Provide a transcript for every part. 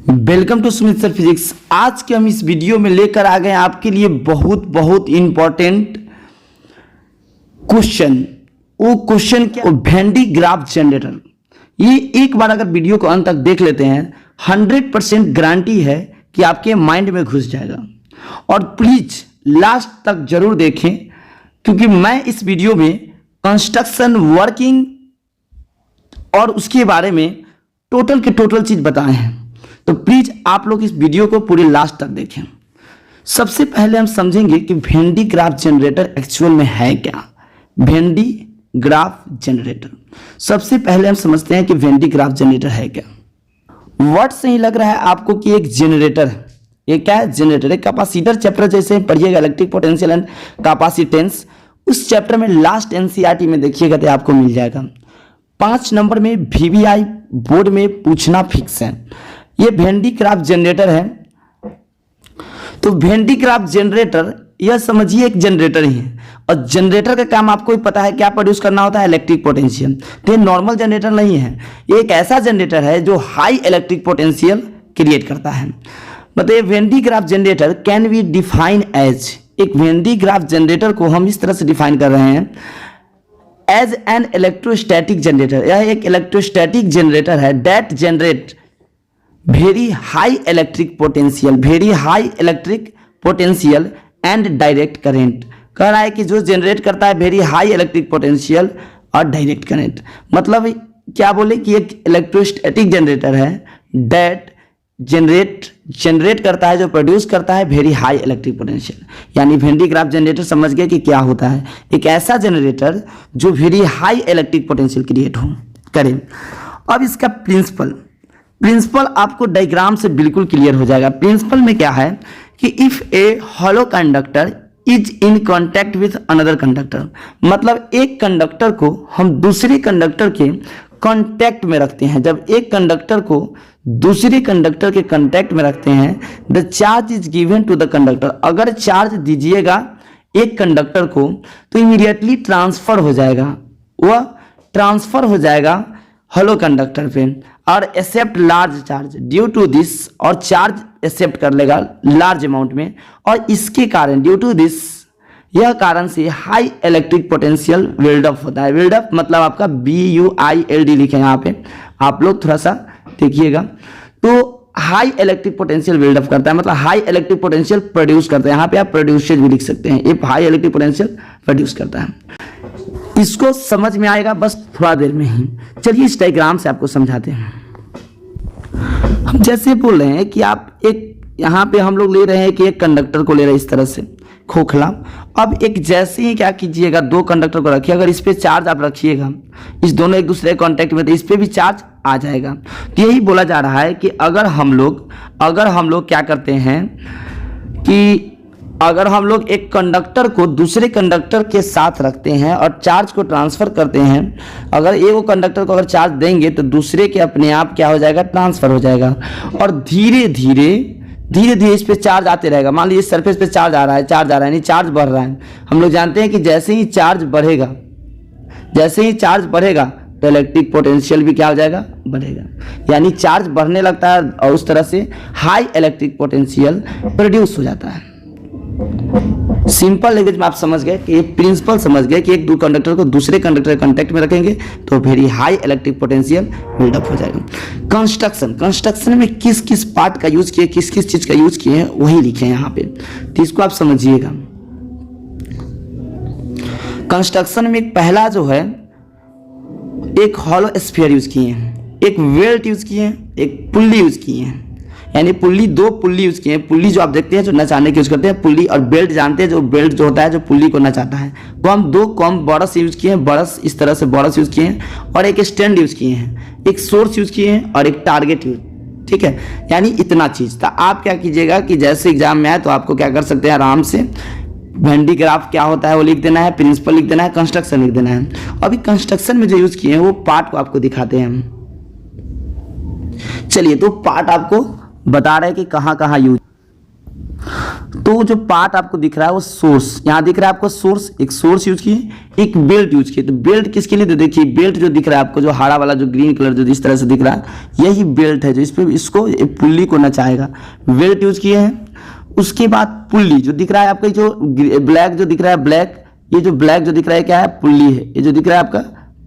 Welcome to Sumit sir physics. आज के हम इस वीडियो में लेकर आ गए आपके लिए बहुत इंपॉर्टेंट क्वेश्चन। वो क्वेश्चन क्या, वेन डी ग्राफ जनरेटर। ये एक बार अगर वीडियो को अंत तक देख लेते हैं 100% गारंटी है कि आपके माइंड में घुस जाएगा। और प्लीज लास्ट तक जरूर देखें, क्योंकि मैं इस वीडियो में कंस्ट्रक्शन, वर्किंग और उसके बारे में टोटल के टोटल चीज बताए हैं। तो प्लीज आप लोग इस वीडियो को पूरी लास्ट तक देखें। सबसे पहले हम समझेंगे कि when de Graaff generator actual में है क्या। वेन डी ग्राफ जनरेटर, सबसे पहले हम समझते हैं कि वेन डी ग्राफ जनरेटर है क्या। वर्ड से ही लग रहा है आपको कि एक जनरेटर है। ये क्या है? जनरेटर। एक कैपेसिटर चैप्टर जैसे पढ़िएगा, इलेक्ट्रिक पोटेंशियल एंड कैपेसिटेंस, उस चैप्टर में लास्ट एनसीईआरटी में देखिएगा तो आपको मिल जाएगा। 5 नंबर में वीवीआई बोर्ड में पूछना फिक्स है। ये वेन डी ग्राफ जनरेटर है। तो वेन डी ग्राफ जनरेटर, यह समझिए एक जनरेटर ही है। और जनरेटर का काम आपको ही पता है, क्या प्रोड्यूस करना होता है? Electric potential. तो ये नॉर्मल जनरेटर नहीं है, ये एक ऐसा जनरेटर है जो हाई इलेक्ट्रिक पोटेंशियल क्रिएट करता है। मतलब Van de Graaff generator can be define as, एक वेन डी ग्राफ जनरेटर को हम इस तरह से डिफाइन कर रहे हैं एज एन इलेक्ट्रोस्टैटिक जनरेटर। यह एक इलेक्ट्रोस्टैटिक जनरेटर है that generate very high electric potential, very high electric potential and direct current. कह रहा है कि जो जनरेट करता है वेरी हाई इलेक्ट्रिक पोटेंशियल और डायरेक्ट करेंट। मतलब क्या बोले कि एक इलेक्ट्रोस्टैटिक जनरेटर है दैट जनरेट करता है, जो प्रोड्यूस करता है वेरी हाई इलेक्ट्रिक पोटेंशियल। यानी वेन डी ग्राफ जनरेटर समझ गए कि क्या होता है, एक ऐसा जनरेटर जो very high electric potential create हो करे। अब इसका प्रिंसिपल आपको डायग्राम से बिल्कुल क्लियर हो जाएगा। प्रिंसिपल में क्या है कि if A hollow conductor is in contact with another conductor, मतलब एक कंडक्टर को हम दूसरे कंडक्टर के कांटेक्ट में रखते हैं। जब एक कंडक्टर को दूसरे कंडक्टर के कांटेक्ट में रखते हैं, the charge is given to the conductor. अगर चार्ज दीजिएगा एक कंडक्टर को तो इमीडिएटली ट्रांसफर हो जाएगा, वह ट्रांसफर हो जाएगा हॉलो कंडक्टर पे और accept large charge due to this, और चार्ज एक्सेप्ट कर लेगा लार्ज अमाउंट में। और इसके कारण ड्यू टू दिस, यह कारण से हाई इलेक्ट्रिक पोटेंशियल बिल्डअप होता है। बिल्डअप मतलब आपका BUILD लिखे यहाँ पे, आप लोग थोड़ा सा देखिएगा। तो हाई इलेक्ट्रिक पोटेंशियल बिल्डअप करता है, मतलब हाई इलेक्ट्रिक पोटेंशियल प्रोड्यूस करता है। यहाँ पे आप प्रोड्यूसर भी लिख सकते हैं, ये हाई इलेक्ट्रिक पोटेंशियल प्रोड्यूस करता है। इसको समझ में आएगा बस थोड़ा देर में ही। चलिए इस डायग्राम से आपको समझाते हैं। हम जैसे बोल रहे हैं कि आप एक, यहाँ पे हम लोग ले रहे हैं कि एक कंडक्टर को ले रहे हैं इस तरह से खोखला। अब एक जैसे ही क्या कीजिएगा, 2 कंडक्टर को रखिए, अगर इस पे चार्ज आप रखिएगा, इस दोनों एक दूसरे कांटेक्ट में, तो इस पे भी चार्ज आ जाएगा। तो यही बोला जा रहा है कि अगर हम लोग क्या करते हैं कि अगर हम लोग एक कंडक्टर को दूसरे कंडक्टर के साथ रखते हैं और चार्ज को ट्रांसफर करते हैं, अगर एक कंडक्टर को अगर चार्ज देंगे तो दूसरे के अपने आप क्या हो जाएगा? ट्रांसफर हो जाएगा। और धीरे धीरे इस पे चार्ज आते रहेगा। मान लीजिए सरफेस पे चार्ज आ रहा है, यानी चार्ज बढ़ रहा है। हम लोग जानते हैं कि जैसे ही चार्ज बढ़ेगा तो इलेक्ट्रिक पोटेंशियल भी क्या हो जाएगा? बढ़ेगा। यानी चार्ज बढ़ने लगता है और उस तरह से हाई इलेक्ट्रिक पोटेंशियल प्रोड्यूस हो जाता है। सिंपल लैंग्वेज में आप समझ गए कि प्रिंसिपल समझ गए कि एक 2 कंडक्टर को दूसरे कंडक्टर के कांटेक्ट में रखेंगे तो very high electric potential buildup हो जाएगा। कंस्ट्रक्शन में किस किस पार्ट का यूज किए, किस किस चीज का यूज किए हैं वही लिखे हैं यहाँ पे, तो इसको आप समझिएगा। कंस्ट्रक्शन में पहला जो है, एक हॉलो स्फीयर यूज किए हैं, एक वेल्ट यूज किए हैं, एक पुल्ली यूज किए हैं। यानी 2 पुल्ली यूज किए हैं। पुल्ली जो आप देखते हैं जो नचाने की यूज करते हैं पुल्ली, और बेल्ट जानते हैं जो बेल्ट जो होता है जो पुल्ली को नचाता है, वो हम 2 कॉम बरस यूज किए हैं। बरस इस तरह से बरस यूज किए हैं, और एक स्टैंड यूज किए हैं, एक सोर्स यूज किए हैं और एक टारगेट यूज। ठीक है, यानी इतना चीज था। आप क्या कीजिएगा कि जैसे एग्जाम में आए तो आपको क्या कर सकते हैं, आराम से वेन डी ग्राफ क्या होता है वो लिख देना है, प्रिंसिपल लिख देना है, कंस्ट्रक्शन लिख देना है। अभी कंस्ट्रक्शन में जो यूज किए हैं वो पार्ट को आपको दिखाते हैं हम। चलिए, तो पार्ट आपको बता रहे हैं कि कहाँ यूज। तो जो पार्ट आपको दिख रहा है वो सोर्स, यहाँ दिख रहा है आपको सोर्स, एक सोर्स यूज किए, एक बेल्ट यूज किए। तो बेल्ट किसके लिए? तो देखिए बेल्ट जो दिख रहा है आपको, जो हरा वाला जो ग्रीन कलर जो इस तरह से दिख रहा है, यही बेल्ट है जो इस पे इसको पुल्ली को नचाएगा। बेल्ट यूज किए हैं। उसके बाद पुल्ली जो दिख रहा है आपका, जो ब्लैक जो दिख रहा है ब्लैक, ये जो ब्लैक जो दिख रहा है क्या है? पुल्ली है। ये जो दिख रहा है आपका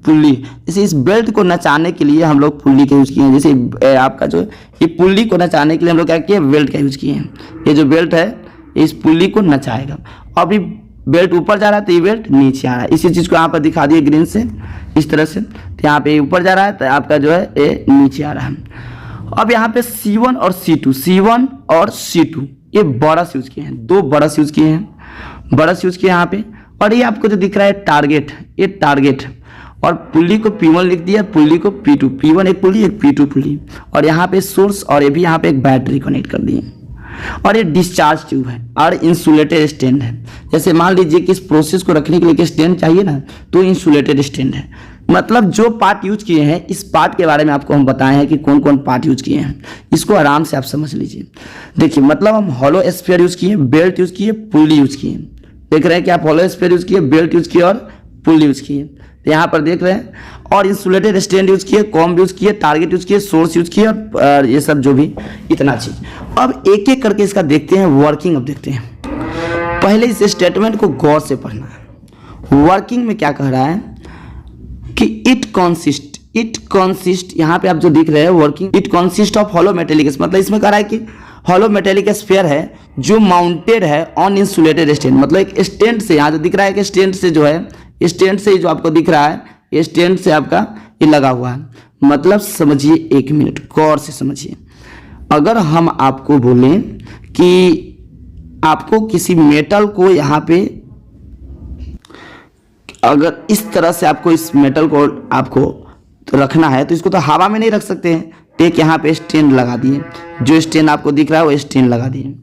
पुल्ली। जैसे इस बेल्ट को नचाने के लिए हम लोग पुल्ली का यूज किए हैं। जैसे आपका जो ये पुल्ली को नचाने के लिए हम लोग क्या किए? बेल्ट का यूज किए हैं। ये जो बेल्ट है इस पुल्ली को नचाएगा। अभी बेल्ट ऊपर जा रहा है तो ये बेल्ट नीचे आ रहा है। इसी चीज को यहाँ पर दिखा दिए ग्रीन से इस तरह से। तो यहाँ पे ऊपर जा रहा है तो आपका जो है ये नीचे आ रहा है। अब यहाँ पे C1 और C2, C1 और C2 ये ब्रश यूज किए हैं, 2 ब्रश यूज किए हैं, ब्रश यूज किए यहाँ पे। और ये आपको जो दिख रहा है टारगेट, ये टारगेट, और पुल्ली को P1 लिख दिया, पुल्ली को P2, P1 एक पुल्ली एक P2 पुल्ली, और यहाँ पे सोर्स और ये भी यहाँ पे एक बैटरी कनेक्ट कर दिए। और ये डिस्चार्ज ट्यूब है और इंसुलेटेड स्टैंड है। जैसे मान लीजिए कि इस प्रोसेस को रखने के लिए स्टैंड चाहिए ना, तो इंसुलेटेड स्टैंड है। मतलब जो पार्ट यूज किए हैं, इस पार्ट के बारे में आपको हम बताए हैं कि कौन कौन पार्ट यूज किए हैं, इसको आराम से आप समझ लीजिए। देखिए मतलब हम हॉलो स्फीयर यूज किए, बेल्ट यूज किए, पुल्ली यूज किए। देख रहे हैं कि आप हॉलो स्फीयर यूज किए, बेल्ट यूज किए और पुल्ली यूज किए, तो यहाँ पर देख रहे हैं। और इंसुलेटेड स्टैंड यूज किए, कॉम्ब यूज किए, टारगेट यूज किए, सोर्स यूज किए, और ये सब जो भी इतना चीज। अब एक एक करके इसका देखते हैं वर्किंग। अब देखते हैं, पहले इस स्टेटमेंट को गौर से पढ़ना है। वर्किंग में क्या कह रहा है कि इट कॉन्सिस्ट, यहाँ पे आप जो दिख रहे हैं working, it consist of hollow metallic, मतलब इसमें कह रहा है कि हॉलो मेटेलिक स्फीयर है जो माउंटेड है ऑन इंसुलेटेड स्टैंड। मतलब एक स्टैंड से, यहाँ जो दिख रहा है कि स्टैंड से जो है, स्टैंड से जो आपको दिख रहा है, ये स्टैंड से आपका ये लगा हुआ है। मतलब समझिए, 1 मिनट गौर से समझिए। अगर हम आपको बोलें कि आपको किसी मेटल को यहाँ पे, अगर इस तरह से आपको इस मेटल को आपको तो रखना है, तो इसको तो हवा में नहीं रख सकते हैं। एक यहाँ पे स्टैंड लगा दिए, जो स्टैंड आपको दिख रहा है वो स्टैंड लगा दिए,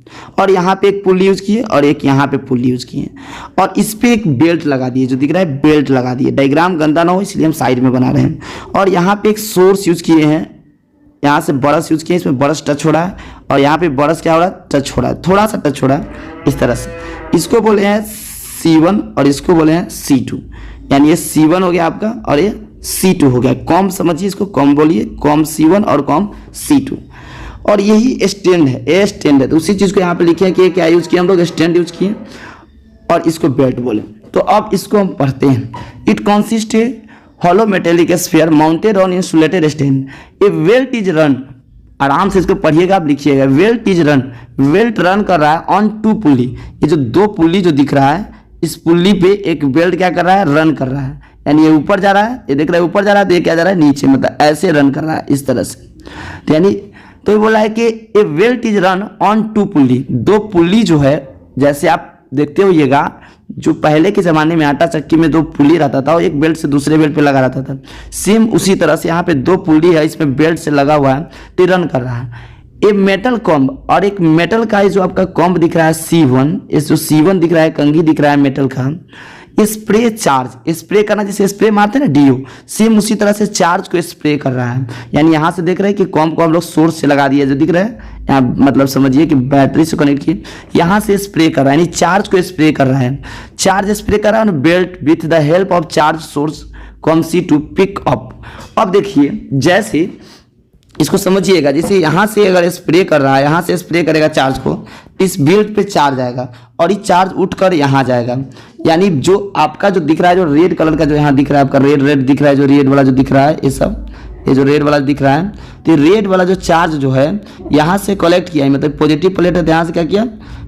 और यहाँ पे एक पुल्ली यूज किए और एक यहाँ पे पुल्ली यूज किए, और इस पे एक बेल्ट लगा दिए, जो दिख रहा है बेल्ट लगा दिए। डायग्राम गंदा ना हो इसलिए हम साइड में बना रहे हैं। और यहाँ पे एक सोर्स यूज किए हैं, यहाँ से ब्रश यूज किए, इसमें ब्रश टच हो रहा है, और यहाँ पे ब्रश क्या हो रहा है? टच हो रहा है, थोड़ा सा टच हो रहा है इस तरह से। इसको बोले हैं C1 और इसको बोले हैं C2, यानी ये C1 हो गया आपका और ये C2 हो गया। कॉम समझिए, इसको कॉम बोलिए, कॉम C1 और कॉम C2। और यही स्टैंड है, ये स्टैंड है। तो उसी चीज को यहाँ पे लिखे हैं कि क्या यूज किया हम लोग? स्टैंड यूज किए, और इसको बेल्ट बोले। तो अब इसको हम पढ़ते हैं। It consist A hollow metallic sphere mounted on insulated stand, A belt is run. आराम से इसको पढ़िएगा, आप लिखिएगा, belt is run, belt run कर रहा है ऑन 2 पुल्ली। ये जो 2 पुल्ली जो दिख रहा है, इस पुल्ली पे एक बेल्ट क्या कर रहा है? रन कर रहा है। यानी ये ऊपर जा रहा है, ये देख रहा है ऊपर जा रहा है, तो ये क्या जा रहा है? नीचे, मतलब ऐसे रन कर रहा है इस तरह से। तो यानी तो ये बोला है कि a belt is run on 2 pulley. 2 pulley जो है, जैसे आप देखते होइएगा, जो पहले के जमाने में आटा चक्की में 2 पुल्ली रहता था, वो एक बेल्ट से दूसरे बेल्ट पे लगा रहता था। सेम उसी तरह से यहाँ पे 2 पुल्ली है, इसमें बेल्ट से लगा हुआ है, तो रन कर रहा है। ए मेटल कॉम्ब, और एक मेटल का जो आपका कॉम्ब दिख रहा है C1, इस जो C1 दिख रहा है, कंघी दिख रहा है मेटल का, स्प्रे चार्ज, स्प्रे करना, जैसे स्प्रे मारते हैं ना डीओ, सेम उसी तरह से चार्ज को स्प्रे कर रहा है। यानी यहाँ से देख रहे हैं कि कॉम्ब को हम लोग सोर्स से लगा दिया, जो दिख रहा है यहाँ, मतलब समझिए कि बैटरी से कनेक्ट किए, यहाँ से स्प्रे कर रहा है, यानी चार्ज को स्प्रे कर रहा है। चार्ज स्प्रे कर रहा है, belt with the help of charge source comb C2 pick up. अब देखिए, जैसे इसको समझिएगा, जैसे यहाँ से अगर स्प्रे कर रहा है, यहाँ से स्प्रे करेगा चार्ज को, इस बेल्ट पे चार्ज आएगा और ये चार्ज उठकर यहाँ जाएगा। यानी जो आपका जो दिख रहा है, जो रेड कलर का जो यहाँ दिख रहा है आपका, रेड दिख रहा है, जो रेड वाला जो दिख रहा है, ये सब, ये जो रेड वाला दिख रहा है, तो रेड वाला जो चार्ज जो है यहाँ से कलेक्ट किया, मतलब पॉजिटिव प्लेट है, यहाँ से क्या किया?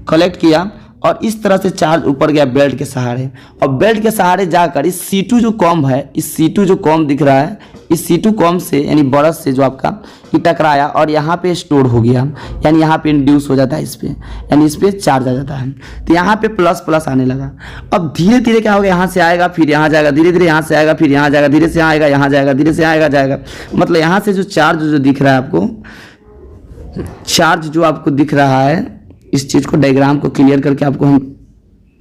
कलेक्ट किया, और इस तरह से चार्ज ऊपर गया बेल्ट के सहारे, और बेल्ट के सहारे जाकर इस C2 जो कॉम्ब है, इस C2 जो कॉम्ब दिख रहा है, इस C2 कॉम्ब से यानी ब्रश से जो आपका ये टकराया और यहाँ पे स्टोर हो गया, यानी यहाँ पे इंड्यूस हो जाता है, इस पे यानी इस पे चार्ज आ जाता है। तो यहाँ पे प्लस प्लस आने लगा। अब धीरे धीरे क्या होगा, यहाँ से आएगा फिर यहाँ जाएगा, धीरे धीरे यहाँ से आएगा फिर यहाँ जाएगा, धीरे से आएगा यहाँ जाएगा, धीरे से आएगा जाएगा। मतलब यहाँ से जो चार्ज जो दिख रहा है आपको, चार्ज जो आपको दिख रहा है, इस चीज को डायग्राम को क्लियर करके आपको हम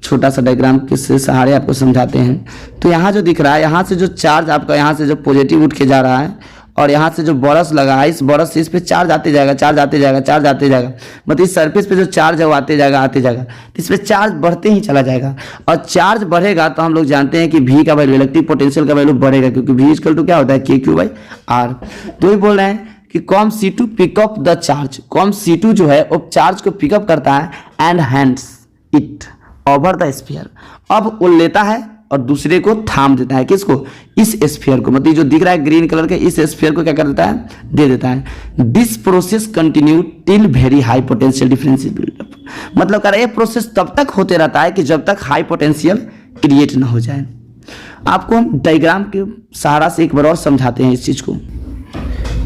छोटा सा डायग्राम के सहारे आपको समझाते हैं। तो यहाँ जो दिख रहा है, यहाँ से जो चार्ज आपका यहाँ से जो पॉजिटिव उठ के जा रहा है और यहाँ से जो बरस लगा है, इस बरस से इस पे चार्ज आते जाएगा, चार्ज आते जाएगा, चार्ज आते जाएगा, मतलब इस सरफेस पे जो चार्ज है वो आते जाएगा, आते जाएगा, तो इस पे चार्ज बढ़ते ही चला जाएगा। और चार्ज बढ़ेगा तो हम लोग जानते हैं कि V का वैल्यू, इलेक्ट्रिक पोटेंशियल का वैल्यू बढ़ेगा, क्योंकि V इक्वल टू क्या होता है, KQ/R। तो ये बोल रहे हैं कि com C2 pick up the charge, com C2 जो है वो चार्ज को पिकअप करता है and hands it over the sphere. अब वो लेता है और दूसरे को थाम देता है, किसको, इस स्फीयर को, मतलब जो दिख रहा है ग्रीन कलर के, इस स्फीयर को क्या कर देता है, दे देता है। This process continue till very high potential difference buildup, मतलब कर ये प्रोसेस तब तक होते रहता है कि जब तक हाई पोटेंशियल क्रिएट ना हो जाए। आपको हम डायग्राम के सहारा से एक बार और समझाते हैं इस चीज को,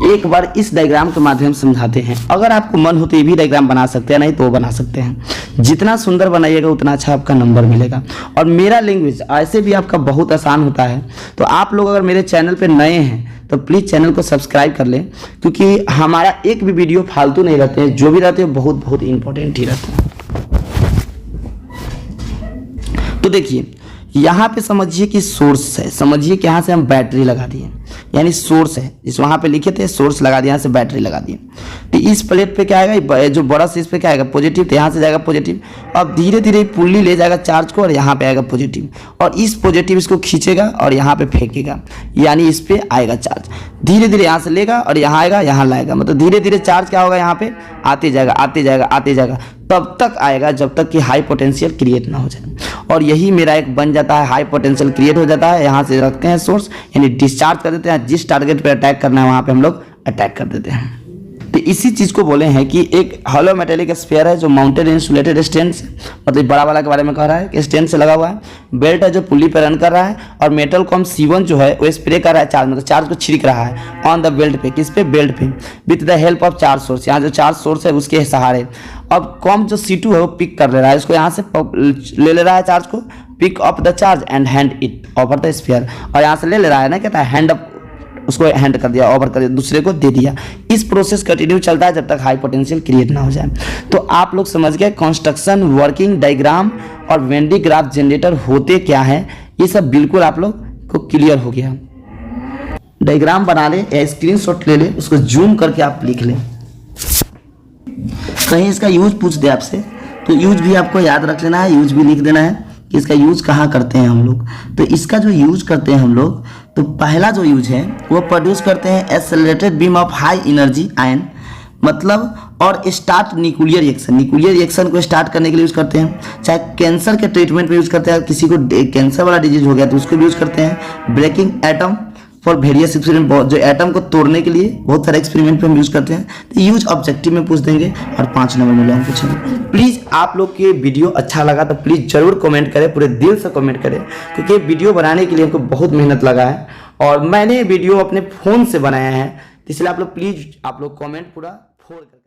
एक बार इस डायग्राम के माध्यम से समझाते हैं। अगर आपको मन हो तो ये भी डायग्राम बना सकते हैं, नहीं तो वो बना सकते हैं। जितना सुंदर बनाइएगा उतना अच्छा आपका नंबर मिलेगा। और मेरा लैंग्वेज ऐसे भी आपका बहुत आसान होता है, तो आप लोग अगर मेरे चैनल पे नए हैं तो प्लीज़ चैनल को सब्सक्राइब कर लें, क्योंकि हमारा एक भी वीडियो फालतू नहीं रहते हैं, जो भी रहते हैं बहुत बहुत इंपॉर्टेंट ही रहते हैं। तो देखिए यहाँ पे समझिए कि सोर्स है, समझिए कि यहाँ से हम बैटरी लगा दिए, यानी सोर्स है, जिस वहाँ पे लिखे थे सोर्स लगा दिया, यहाँ से बैटरी लगा दिए। तो इस प्लेट पे क्या आएगा, जो बड़ा से इस पे क्या आएगा, पॉजिटिव, तो यहाँ से जाएगा पॉजिटिव। अब धीरे धीरे पुल्ली ले जाएगा चार्ज को और यहाँ पे आएगा पॉजिटिव, और इस पॉजिटिव इसको खींचेगा और यहाँ पे फेंकेगा, यानी इस पे आएगा चार्ज। धीरे धीरे यहाँ से लेगा और यहाँ आएगा, यहाँ लाएगा, मतलब धीरे धीरे चार्ज क्या होगा, यहाँ पे आते जाएगा, आते जाएगा, आते जाएगा, तब तक आएगा जब तक कि हाई पोटेंशियल क्रिएट ना हो जाए। और यही मेरा एक बन जाता है, हाई पोटेंशियल क्रिएट हो जाता है। यहाँ से रखते हैं सोर्स, यानी डिस्चार्ज कर देते हैं, जिस टारगेट पे अटैक करना है वहाँ पे हम लोग अटैक कर देते हैं। तो इसी चीज़ को बोले हैं कि एक हॉलो मेटेलिक स्फीयर है जो माउंटेड इंसुलेटेड स्टैंड से, मतलब बड़ा वाला के बारे में कह रहा है कि स्टैंड से लगा हुआ है, बेल्ट है जो पुल्ली पर रन कर रहा है, और मेटल कॉम C1 जो है वो स्प्रे कर रहा है चार्ज, मतलब चार्ज को छिड़क रहा है ऑन द बेल्ट पे, किस पे, बेल्ट पे, with the help of charge source. यहाँ जो चार्ज सोर्स है उसके सहारे अब कॉम जो C2 है वो पिक कर ले रहा है, इसको यहाँ से ले रहा है चार्ज को, pick up the charge and hand it over the sphere, और यहाँ से ले रहा है ना, कहता है हैंड अप, उसको हैंड कर दिया, ओवर कर दिया, दूसरे को दे दिया। इस प्रोसेस कंटिन्यू चलता है जब तक हाई पोटेंशियल क्रिएट ना हो जाए। तो आप लोग समझ गए कंस्ट्रक्शन, वर्किंग डायग्राम और वेन डी ग्राफ जनरेटर होते क्या है, ये सब बिल्कुल आप लोग को क्लियर हो गया। डायग्राम बना ले या स्क्रीनशॉट ले ले, उसको जूम करके आप लिख लें। कहीं इसका यूज पूछ दे आपसे तो यूज भी आपको याद रख लेना है, यूज भी लिख देना है कि इसका यूज कहाँ करते हैं हम लोग। तो इसका जो यूज करते हैं हम लोग, तो पहला जो यूज है वो प्रोड्यूस करते हैं accelerated beam of high energy ion, मतलब और start nuclear reaction, nuclear reaction को स्टार्ट करने के लिए यूज करते हैं। चाहे कैंसर के ट्रीटमेंट में यूज करते हैं, किसी को कैंसर वाला डिजीज हो गया तो उसको भी यूज करते हैं। Breaking atom for various experiment, जो एटम को तोड़ने के लिए बहुत सारे एक्सपेरिमेंट पे हम यूज करते हैं। तो यूज ऑब्जेक्टिव में पूछ देंगे और 5 नंबर में लॉन्ग पूछेंगे। प्लीज आप लोग के वीडियो अच्छा लगा तो प्लीज जरूर कमेंट करें, पूरे दिल से कमेंट करें, क्योंकि वीडियो बनाने के लिए हमको बहुत मेहनत लगा है और मैंने वीडियो अपने फोन से बनाया है, इसलिए आप लोग प्लीज आप लोग कमेंट पूरा फोड़ करें।